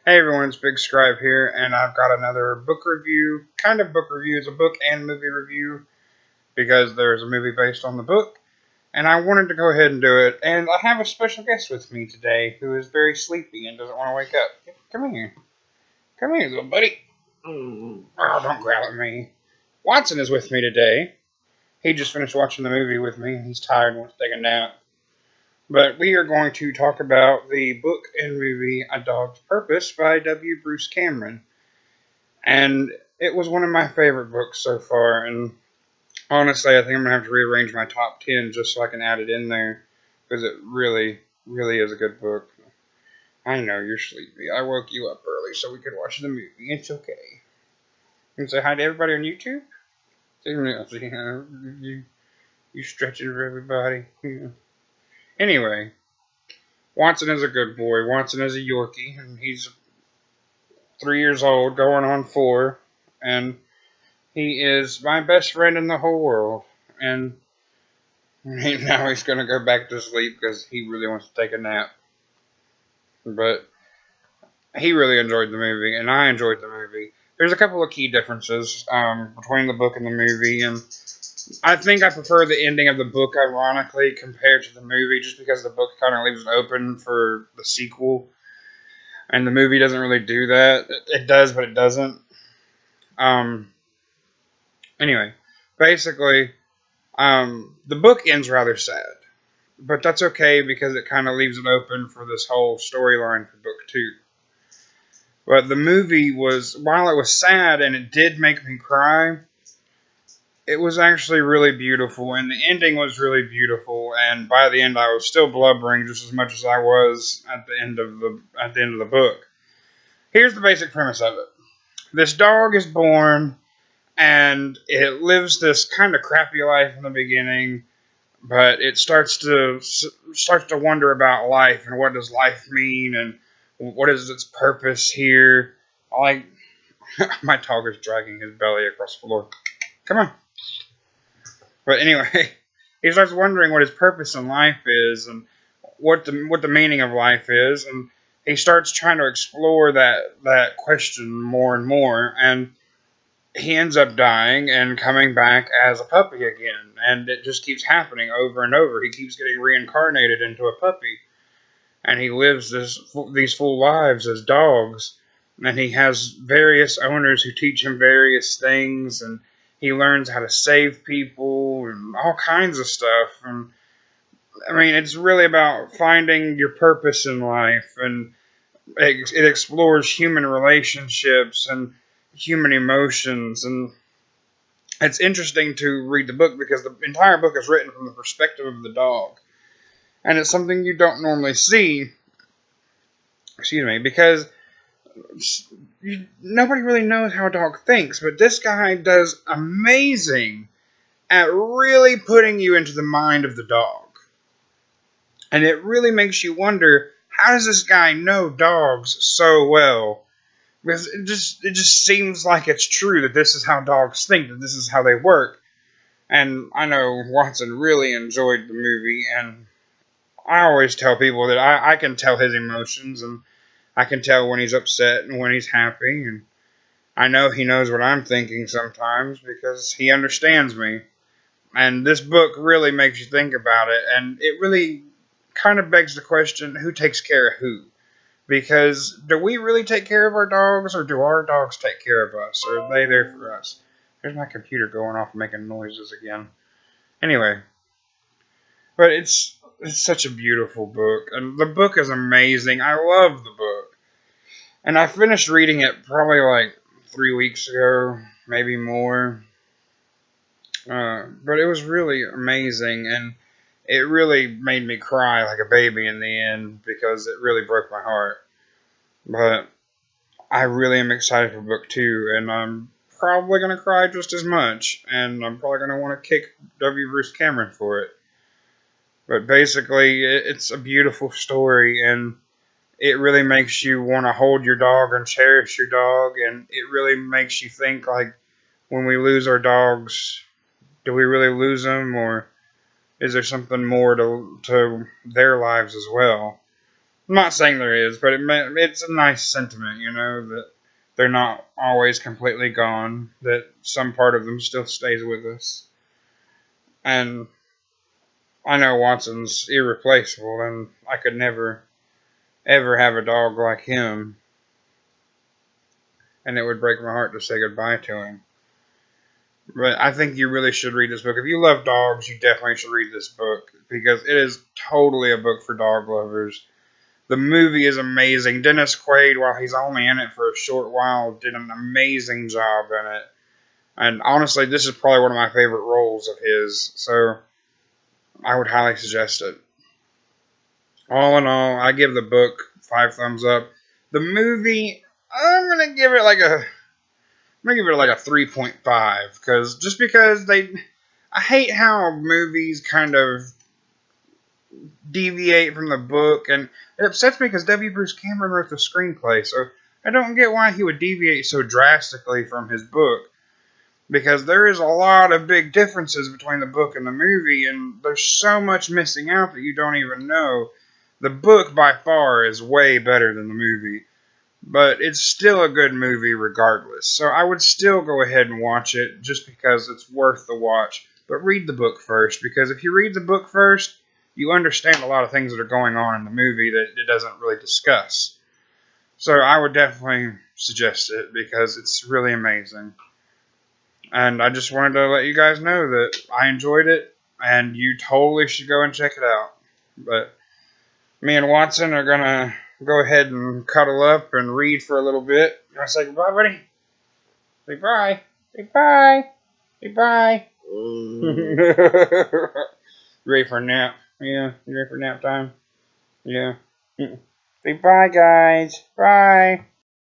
Hey everyone, it's Big Scribe here, and I've got another book review, kind of book review. It's a book and movie review because there's a movie based on the book, and I wanted to go ahead and do it. And I have a special guest with me today who is very sleepy and doesn't want to wake up. Come here, little buddy. Oh, don't growl at me. Watson is with me today. He just finished watching the movie with me, and he's tired and wants to take a nap. But we are going to talk about the book and movie A Dog's Purpose by W. Bruce Cameron. And it was one of my favorite books so far. And honestly, I think I'm going to have to rearrange my top 10 just so I can add it in there. Because it really, really is a good book. I know you're sleepy. I woke you up early so we could watch the movie. It's okay. And say hi to everybody on YouTube. You stretching for everybody. Anyway, Watson is a good boy. Watson is a Yorkie, and he's 3 years old, going on 4, and he is my best friend in the whole world. And now he's going to go back to sleep because he really wants to take a nap. But he really enjoyed the movie, and I enjoyed the movie. There's a couple of key differences between the book and the movie, and I think I prefer the ending of the book, ironically, compared to the movie, just because the book kind of leaves it open for the sequel, and the movie doesn't really do that. It does, but it doesn't. Anyway, basically, the book ends rather sad, but that's okay because it kind of leaves it open for this whole storyline for book 2. But the movie was, while it was sad and it did make me cry, it was actually really beautiful, and the ending was really beautiful. And by the end, I was still blubbering just as much as I was at the end of the book. Here's the basic premise of it: this dog is born, and it lives this kind of crappy life in the beginning, but it starts to wonder about life and what does life mean and what is its purpose here. Like my dog is dragging his belly across the floor. Come on. But anyway, he starts wondering what his purpose in life is and what the meaning of life is, and he starts trying to explore that question more and more, and he ends up dying and coming back as a puppy again, and it just keeps happening over and over. He keeps getting reincarnated into a puppy, and he lives these full lives as dogs, and he has various owners who teach him various things, and he learns how to save people and all kinds of stuff. And I mean, it's really about finding your purpose in life, and it explores human relationships and human emotions. And it's interesting to read the book because the entire book is written from the perspective of the dog, and it's something you don't normally see. Excuse me, because nobody really knows how a dog thinks, but this guy does amazing at really putting you into the mind of the dog. And it really makes you wonder, how does this guy know dogs so well? Because it just seems like it's true that this is how dogs think, that this is how they work. And I know Watson really enjoyed the movie, and I always tell people that I can tell his emotions, and I can tell when he's upset and when he's happy, and I know he knows what I'm thinking sometimes because he understands me. And this book really makes you think about it, and it really kind of begs the question, who takes care of who? Because do we really take care of our dogs, or do our dogs take care of us? Or are they there for us? There's my computer going off and making noises again. Anyway, but it's such a beautiful book, and the book is amazing. I love the book. And I finished reading it probably like 3 weeks ago, maybe more. But it was really amazing, and it really made me cry like a baby in the end because it really broke my heart. But I really am excited for book 2, and I'm probably going to cry just as much, and I'm probably going to want to kick W. Bruce Cameron for it. But basically, it's a beautiful story, and it really makes you want to hold your dog and cherish your dog, and it really makes you think, like, when we lose our dogs, do we really lose them, or is there something more to their lives as well? I'm not saying there is, but it's a nice sentiment, you know, that they're not always completely gone, that some part of them still stays with us. And I know Watson's irreplaceable, and I could never, ever have a dog like him, and it would break my heart to say goodbye to him. But I think you really should read this book. If you love dogs, you definitely should read this book, because it is totally a book for dog lovers. The movie is amazing. Dennis Quaid, while he's only in it for a short while, did an amazing job in it. And honestly, this is probably one of my favorite roles of his, so I would highly suggest it. All in all, I give the book 5 thumbs up. The movie, I'm gonna give it like a 3.5, because I hate how movies kind of deviate from the book, and it upsets me because W. Bruce Cameron wrote the screenplay, so I don't get why he would deviate so drastically from his book, because there is a lot of big differences between the book and the movie, and there's so much missing out that you don't even know. The book, by far, is way better than the movie, but it's still a good movie regardless, so I would still go ahead and watch it just because it's worth the watch. But read the book first, because if you read the book first, you understand a lot of things that are going on in the movie that it doesn't really discuss. So I would definitely suggest it, because it's really amazing. And I just wanted to let you guys know that I enjoyed it, and you totally should go and check it out. But me and Watson are going to go ahead and cuddle up and read for a little bit. You want to say goodbye, buddy? Say bye. Say bye. Say bye. Ready for a nap? Yeah, you ready for nap time? Yeah. Say bye, guys. Bye.